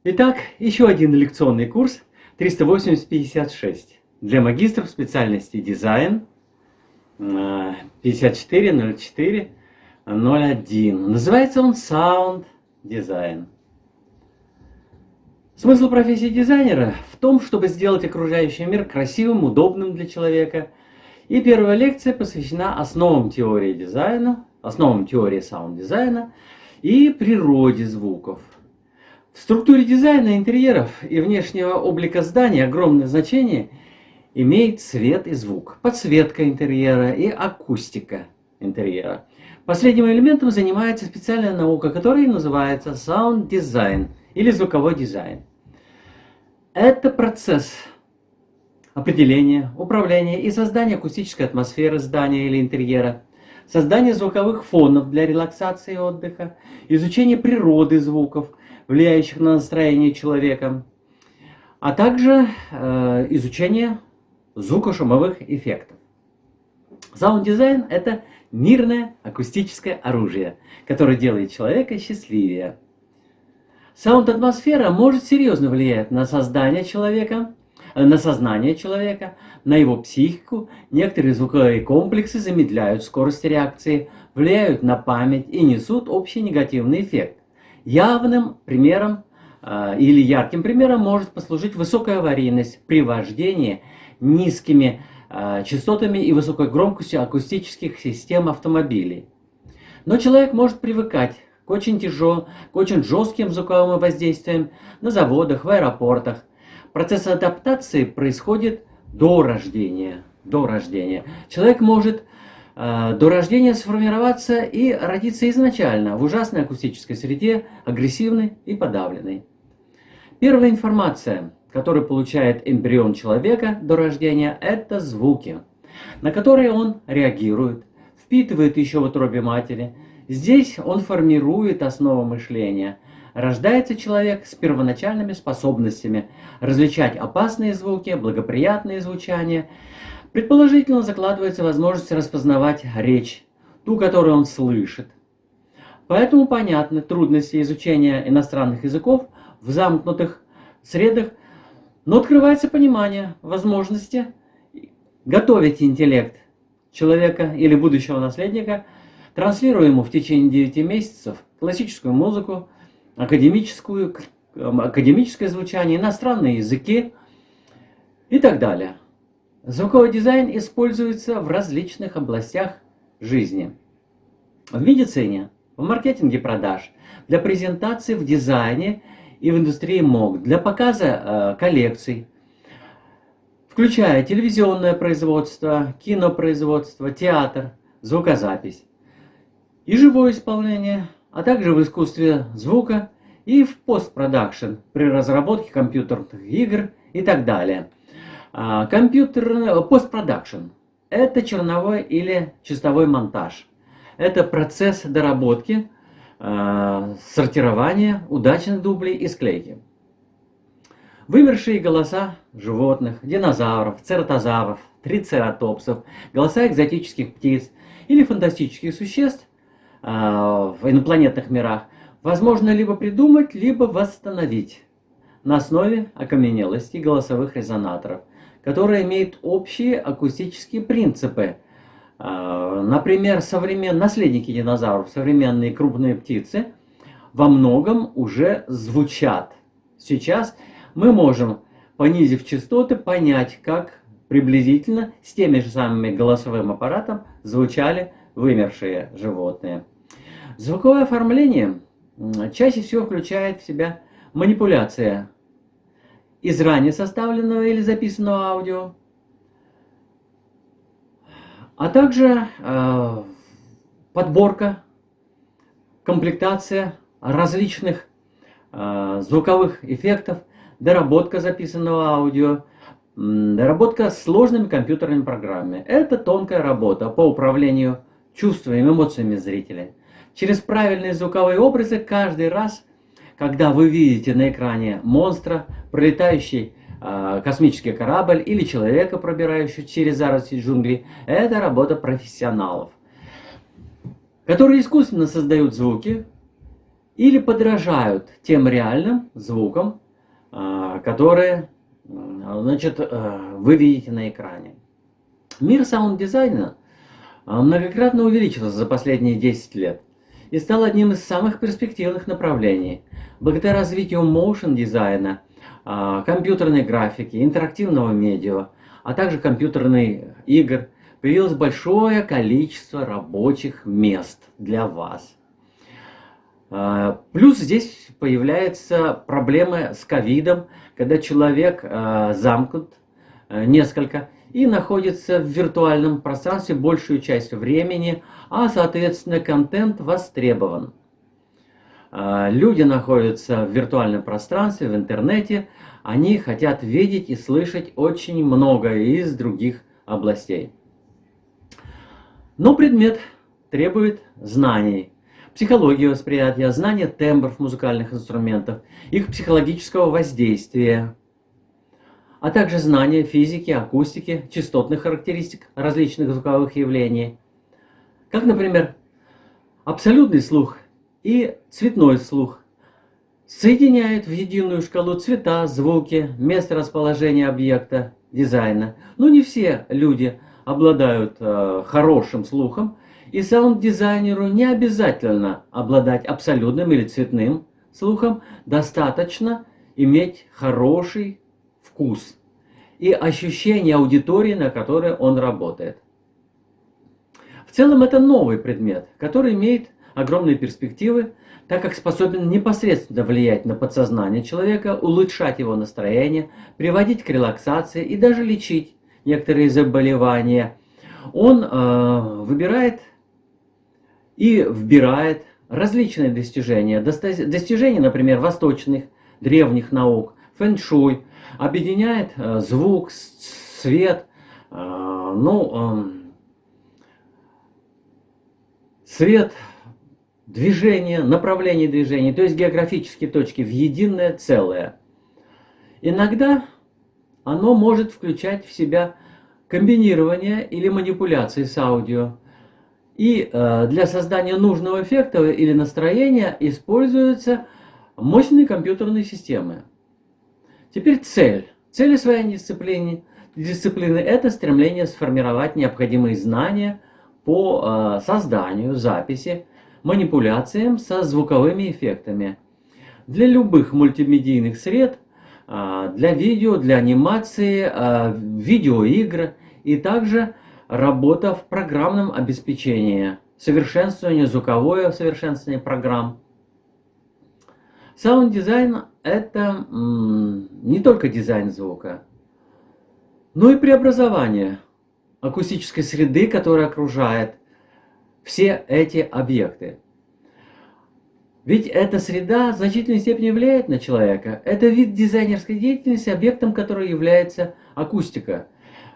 Итак, еще один лекционный курс 380-56 для магистров специальности дизайн 540401. Называется он Sound Design. Смысл профессии дизайнера в том, чтобы сделать окружающий мир красивым, удобным для человека. И первая лекция посвящена основам теории дизайна, основам теории саунд-дизайна и природе звуков. В структуре дизайна интерьеров и внешнего облика здания огромное значение имеет свет и звук, подсветка интерьера и акустика интерьера. Последним элементом занимается специальная наука, которая называется Sound Design или звуковой дизайн. Это процесс определения, управления и создания акустической атмосферы здания или интерьера, создание звуковых фонов для релаксации и отдыха, изучение природы звуков, влияющих на настроение человека, а также изучение звукошумовых эффектов. Саунд-дизайн – это мирное акустическое оружие, которое делает человека счастливее. Саунд-атмосфера может серьезно влиять на сознание человека, на его психику. Некоторые звуковые комплексы замедляют скорость реакции, влияют на память и несут общий негативный эффект. Явным примером или ярким примером может послужить высокая аварийность при вождении низкими частотами и высокой громкостью акустических систем автомобилей. Но человек может привыкать к очень жестким звуковым воздействиям на заводах, в аэропортах. Процесс адаптации происходит до рождения. Человек может до рождения сформироваться и родиться изначально в ужасной акустической среде, агрессивной и подавленной. Первая информация, которую получает эмбрион человека до рождения, это звуки, на которые он реагирует, впитывает еще в утробе матери. Здесь он формирует основу мышления. Рождается человек с первоначальными способностями различать опасные звуки, благоприятные звучания. Предположительно, закладывается возможность распознавать речь, ту, которую он слышит. Поэтому понятны трудности изучения иностранных языков в замкнутых средах, но открывается понимание возможности готовить интеллект человека или будущего наследника, транслируя ему в течение 9 месяцев классическую музыку, академическое звучание, иностранные языки и так далее. Звуковой дизайн используется в различных областях жизни. В медицине, в маркетинге продаж, для презентации в дизайне и в индустрии МОК, для показа коллекций, включая телевизионное производство, кинопроизводство, театр, звукозапись и живое исполнение, а также в искусстве звука и в постпродакшн при разработке компьютерных игр и так далее. Постпродакшн – это черновой или чистовой монтаж. Это процесс доработки, сортирования удачных дублей и склейки. Вымершие голоса животных, динозавров, цератозавров, трицератопсов, голоса экзотических птиц или фантастических существ в инопланетных мирах возможно либо придумать, либо восстановить на основе окаменелости голосовых резонаторов, которые имеют общие акустические принципы. Например, наследники динозавров, современные крупные птицы, во многом уже звучат. Сейчас мы можем, понизив частоты, понять, как приблизительно с теми же самыми голосовым аппаратом звучали вымершие животные. Звуковое оформление чаще всего включает в себя манипуляция из ранее составленного или записанного аудио, а также подборка, комплектация различных звуковых эффектов, доработка записанного аудио, доработка с сложными компьютерными программами. Это тонкая работа по управлению чувствами, эмоциями зрителя. Через правильные звуковые образы каждый раз, когда вы видите на экране монстра, пролетающий космический корабль или человека, пробирающего через заросли джунглей, это работа профессионалов, которые искусственно создают звуки или подражают тем реальным звукам, которые значит, вы видите на экране. Мир саунд-дизайна многократно увеличился за последние 10 лет и стал одним из самых перспективных направлений. Благодаря развитию моушн-дизайна, компьютерной графики, интерактивного медиа, а также компьютерных игр появилось большое количество рабочих мест для вас. Плюс здесь появляются проблемы с ковидом, когда человек замкнут несколько и находится в виртуальном пространстве большую часть времени, а соответственно контент востребован. Люди находятся в виртуальном пространстве, в интернете, они хотят видеть и слышать очень многое из других областей. Но предмет требует знаний. Психологии восприятия, знания тембров музыкальных инструментов, их психологического воздействия, а также знания физики, акустики, частотных характеристик различных звуковых явлений, как, например, абсолютный слух и цветной слух соединяют в единую шкалу цвета, звуки, место расположения объекта, дизайна. Но не все люди обладают хорошим слухом, и саунд-дизайнеру не обязательно обладать абсолютным или цветным слухом, достаточно иметь хороший вкус и ощущение аудитории, на которой он работает. В целом это новый предмет, который имеет огромные перспективы, так как способен непосредственно влиять на подсознание человека, улучшать его настроение, приводить к релаксации и даже лечить некоторые заболевания. Он выбирает и вбирает различные достижения. Достижения, например, восточных, древних наук, фэн-шуй, объединяет звук, свет, свет, движение, направление движения, то есть географические точки в единое целое. Иногда оно может включать в себя комбинирование или манипуляции с аудио. И для создания нужного эффекта или настроения используются мощные компьютерные системы. Теперь цель. Цель освоения дисциплины – это стремление сформировать необходимые знания по созданию, записи, манипуляциям со звуковыми эффектами. Для любых мультимедийных сред, для видео, для анимации, видеоигр и также работа в программном обеспечении, совершенствование, звуковое совершенствование программ. Саунд-дизайн – это не только дизайн звука, но и преобразование акустической среды, которая окружает все эти объекты. Ведь эта среда в значительной степени влияет на человека. Это вид дизайнерской деятельности, объектом которой является акустика.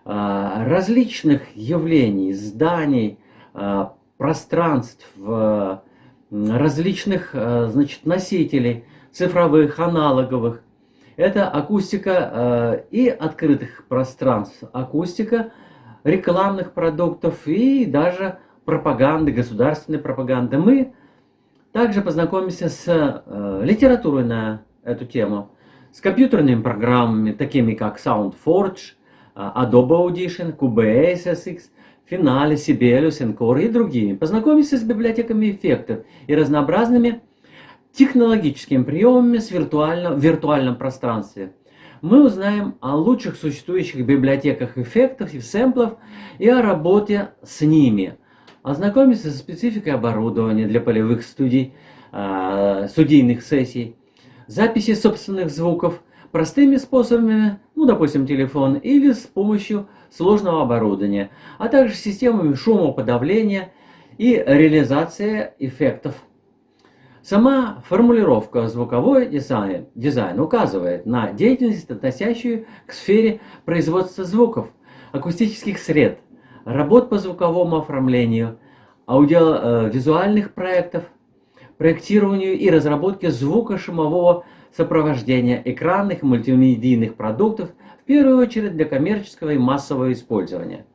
Различных явлений, зданий, пространств, различных носителей, цифровых, аналоговых. Это акустика и открытых пространств, акустика рекламных продуктов и даже пропаганды, государственной пропаганды. Мы также познакомимся с литературой на эту тему, с компьютерными программами, такими как SoundForge, Adobe Audition, Cubase SX, Finale, Sibelius, Encore и другими. Познакомимся с библиотеками эффектов и разнообразными технологическими приемами в виртуальном пространстве. Мы узнаем о лучших существующих библиотеках эффектов и сэмплов и о работе с ними. Ознакомимся со спецификой оборудования для полевых студий, студийных сессий, записи собственных звуков, простыми способами, допустим, телефон, или с помощью сложного оборудования, а также системами шумоподавления и реализация эффектов. Сама формулировка звуковой дизайн указывает на деятельность, относящую к сфере производства звуков, акустических сред, работ по звуковому оформлению, аудиовизуальных проектов, проектированию и разработке звукошумового сопровождения экранных и мультимедийных продуктов, в первую очередь для коммерческого и массового использования.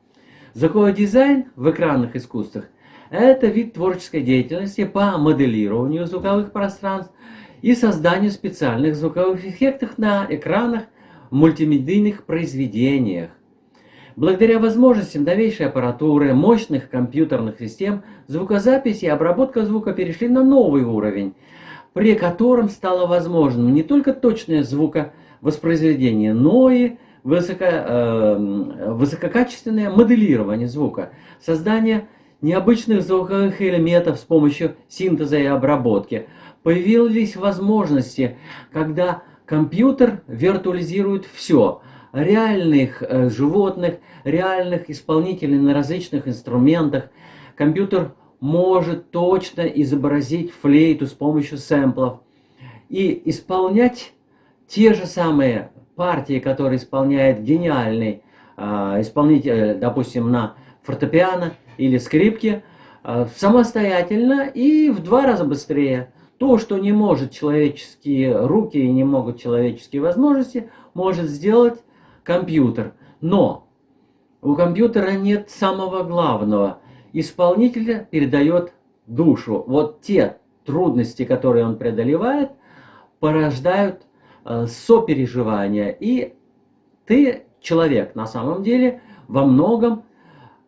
Звуковой дизайн в экранных искусствах Это вид творческой деятельности по моделированию звуковых пространств и созданию специальных звуковых эффектов на экранах в мультимедийных произведениях. Благодаря возможностям новейшей аппаратуры, мощных компьютерных систем, звукозапись и обработка звука перешли на новый уровень, при котором стало возможным не только точное звуковоспроизведение, но и высококачественное моделирование звука, создание необычных звуковых элементов с помощью синтеза и обработки. Появились возможности, когда компьютер виртуализирует все. Реальных животных, реальных исполнителей на различных инструментах. Компьютер может точно изобразить флейту с помощью сэмплов и исполнять те же самые партии, которые исполняет гениальный исполнитель, допустим, на фортепиано или скрипке, самостоятельно и в 2 раза быстрее. То, что не может человеческие руки и не могут человеческие возможности, может сделать компьютер. Но у компьютера нет самого главного. Исполнитель передает душу. Вот те трудности, которые он преодолевает, порождают сопереживание. И ты, человек, на самом деле, во многом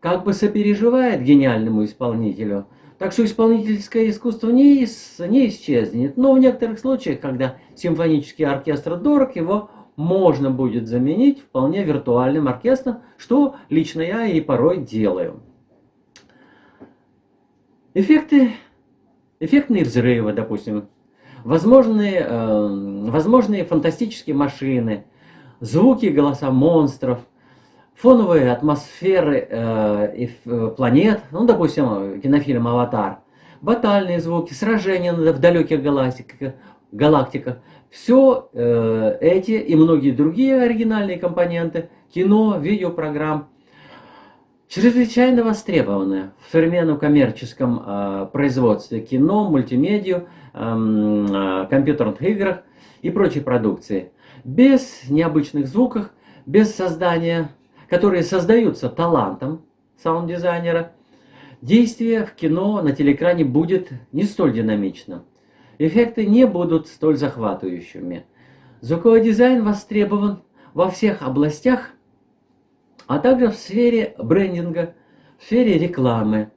как бы сопереживает гениальному исполнителю. Так что исполнительское искусство не исчезнет. Но в некоторых случаях, когда симфонический оркестр дорог, его можно будет заменить вполне виртуальным оркестром, что лично я и порой делаю. Эффектные взрывы, допустим, возможные фантастические машины, звуки, голоса монстров, фоновые атмосферы планет, ну, допустим, кинофильм «Аватар», батальные звуки, сражения в далеких галактиках. Все эти и многие другие оригинальные компоненты кино, видеопрограмм чрезвычайно востребованы в современном коммерческом производстве кино, мультимедиа, компьютерных играх и прочей продукции. Без необычных звуков, без создания, которые создаются талантом саунд-дизайнера, действие в кино на телеэкране будет не столь динамичным. Эффекты не будут столь захватывающими. Звуковой дизайн востребован во всех областях, а также в сфере брендинга, в сфере рекламы,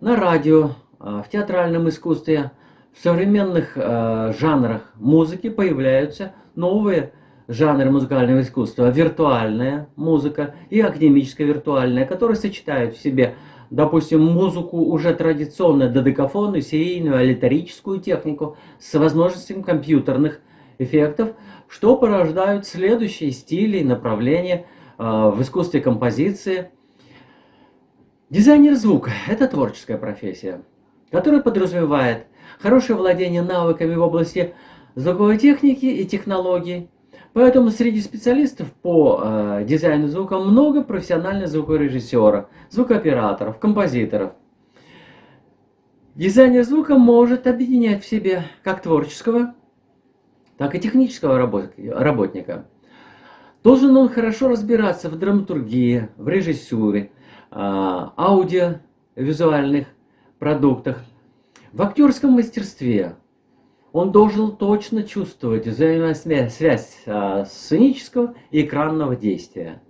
на радио, в театральном искусстве, в современных жанрах музыки появляются новые жанры музыкального искусства. Виртуальная музыка и академическая виртуальная, которые сочетают в себе, допустим, музыку уже традиционную, додекафонную, серийную, аллитерическую технику с возможностью компьютерных эффектов, что порождают следующие стили и направления в искусстве композиции. Дизайнер звука – это творческая профессия, которая подразумевает хорошее владение навыками в области звуковой техники и технологий. Поэтому среди специалистов по дизайну звука много профессиональных звукорежиссеров, звукооператоров, композиторов. Дизайнер звука может объединять в себе как творческого, так и технического работника. Должен он хорошо разбираться в драматургии, в режиссуре, аудиовизуальных продуктах, в актерском мастерстве. Он должен точно чувствовать взаимосвязь сценического и экранного действия,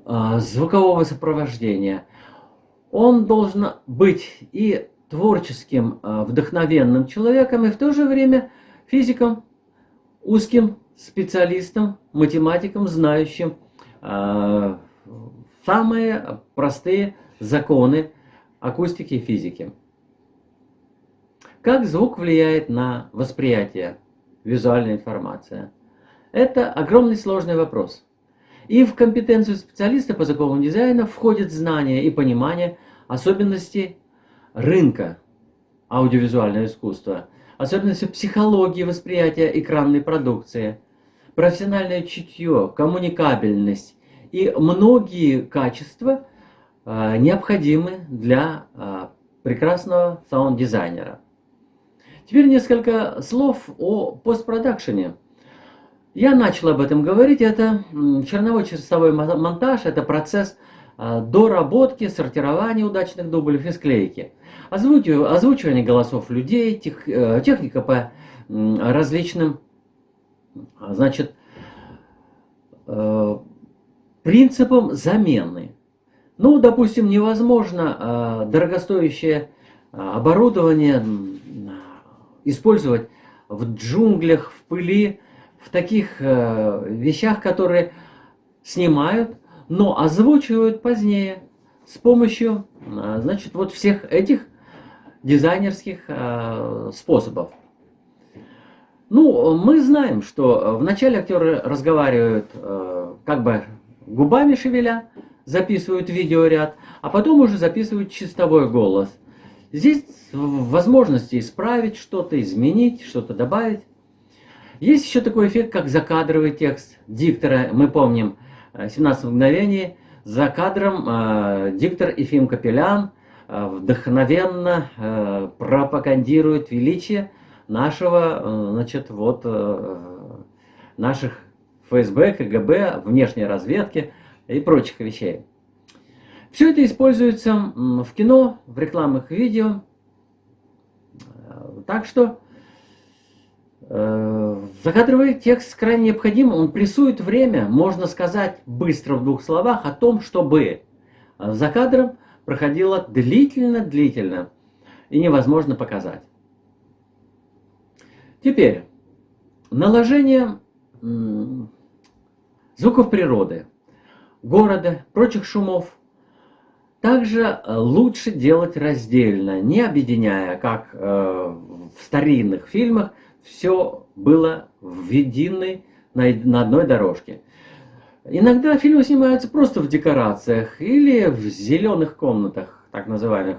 звукового сопровождения. Он должен быть и творческим, вдохновенным человеком, и в то же время физиком, узким специалистом, математиком, знающим самые простые законы акустики и физики. Как звук влияет на восприятие, визуальная информация? Это огромный сложный вопрос. И в компетенцию специалиста по звуковому дизайну входит знание и понимание особенностей рынка аудиовизуального искусства, особенности психологии восприятия экранной продукции, профессиональное чутье, коммуникабельность и многие качества необходимы для прекрасного саунд-дизайнера. Теперь несколько слов о постпродакшене. Я начал об этом говорить. Это черновой чистовой монтаж, это процесс доработки, сортирования удачных дублей и склейки. Озвучивание голосов людей, техника по различным, значит, принципам замены. Ну, допустим, невозможно дорогостоящее оборудование использовать в джунглях, в пыли, в таких вещах, которые снимают, но озвучивают позднее с помощью, значит, вот всех этих дизайнерских способов. Ну, мы знаем, что вначале актеры разговаривают как бы губами шевеля, записывают видеоряд, а потом уже записывают чистовой голос. Здесь возможности исправить что-то, изменить, что-то добавить. Есть еще такой эффект, как закадровый текст диктора. Мы помним 17 мгновений. За кадром диктор Ефим Капелян вдохновенно пропагандирует величие нашего, значит, вот, наших ФСБ, КГБ, внешней разведки и прочих вещей. Все это используется в кино, в рекламных видео. Так что закадровый текст крайне необходим, он прессует время, можно сказать быстро в двух словах о том, чтобы за кадром проходило длительно и невозможно показать. Теперь, наложение звуков природы, города, прочих шумов также лучше делать раздельно, не объединяя, как в старинных фильмах все было введены на одной дорожке. Иногда фильмы снимаются просто в декорациях или в зеленых комнатах, так называемых,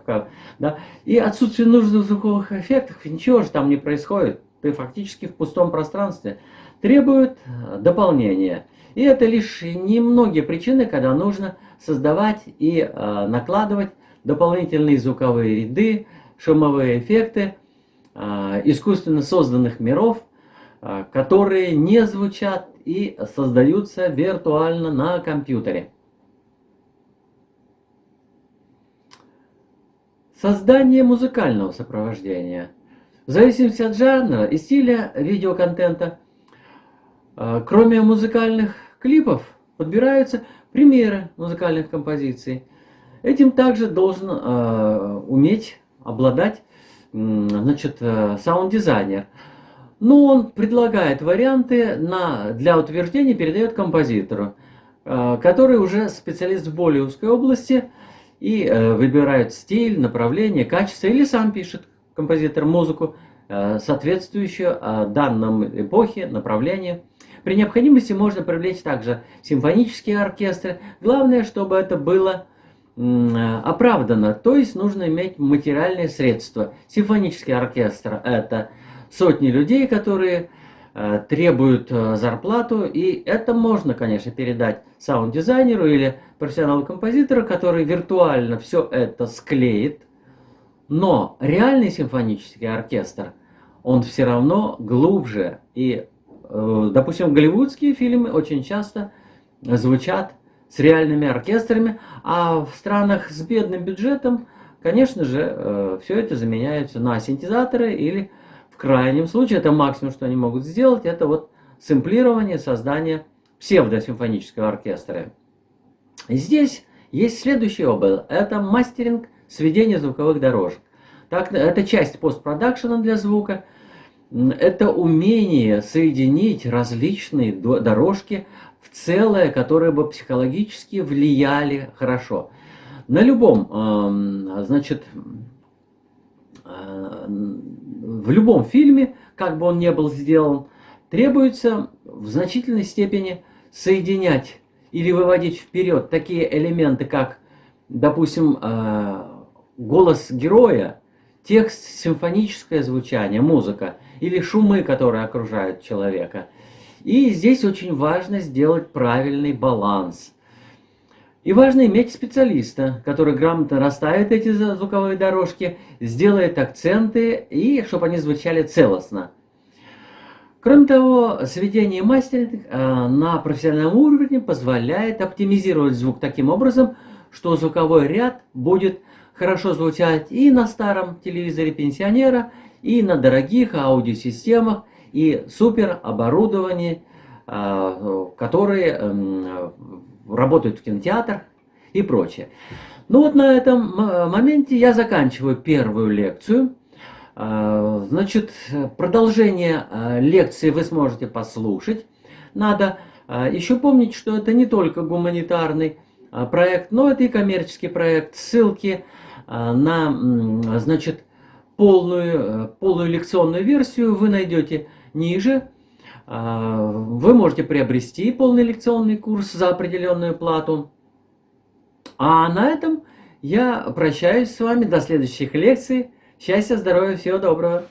да, и отсутствие нужных звуковых эффектов, ничего же там не происходит. Ты фактически в пустом пространстве, требует дополнения. И это лишь немногие причины, когда нужно создавать и накладывать дополнительные звуковые ряды, шумовые эффекты, искусственно созданных миров, которые не звучат и создаются виртуально на компьютере. Создание музыкального сопровождения. В зависимости от жанра и стиля видеоконтента, кроме музыкальных клипов, подбираются примеры музыкальных композиций. Этим также должен уметь обладать, значит, саунд-дизайнер. Но он предлагает варианты для утверждения, передает композитору, который уже специалист в более узкой области и выбирает стиль, направление, качество, или сам пишет композитор музыку, соответствующую данным эпохе, направлению. При необходимости можно привлечь также симфонические оркестры. Главное, чтобы это было оправдано, то есть нужно иметь материальные средства. Симфонический оркестр – это сотни людей, которые требуют зарплату, и это можно, конечно, передать саунд-дизайнеру или профессионалу композитору, который виртуально все это склеит. Но реальный симфонический оркестр, он все равно глубже. И, допустим, голливудские фильмы очень часто звучат с реальными оркестрами, а в странах с бедным бюджетом, конечно же, все это заменяется на синтезаторы или, в крайнем случае, это максимум, что они могут сделать, это вот сэмплирование, создание псевдосимфонического оркестра. И здесь есть следующая область, это мастеринг, сведение звуковых дорожек. Так, это часть постпродакшена для звука. Это умение соединить различные дорожки в целое, которые бы психологически влияли хорошо. На любом, значит, в любом фильме, как бы он ни был сделан, требуется в значительной степени соединять или выводить вперед такие элементы, как, допустим, голос героя, текст, симфоническое звучание, музыка или шумы, которые окружают человека. И здесь очень важно сделать правильный баланс. И важно иметь специалиста, который грамотно расставит эти звуковые дорожки, сделает акценты, и чтобы они звучали целостно. Кроме того, сведение мастеринг на профессиональном уровне позволяет оптимизировать звук таким образом, что звуковой ряд будет хорошо звучать и на старом телевизоре пенсионера, и на дорогих аудиосистемах, и супер оборудовании, которые работают в кинотеатрах и прочее. Ну вот на этом моменте я заканчиваю первую лекцию. Значит, продолжение лекции вы сможете послушать. Надо еще помнить, что это не только гуманитарный проект, но это и коммерческий проект. Ссылки на, значит, полную лекционную версию вы найдете ниже. Вы можете приобрести полный лекционный курс за определенную плату. А на этом я прощаюсь с вами до следующих лекций. Счастья, здоровья, всего доброго.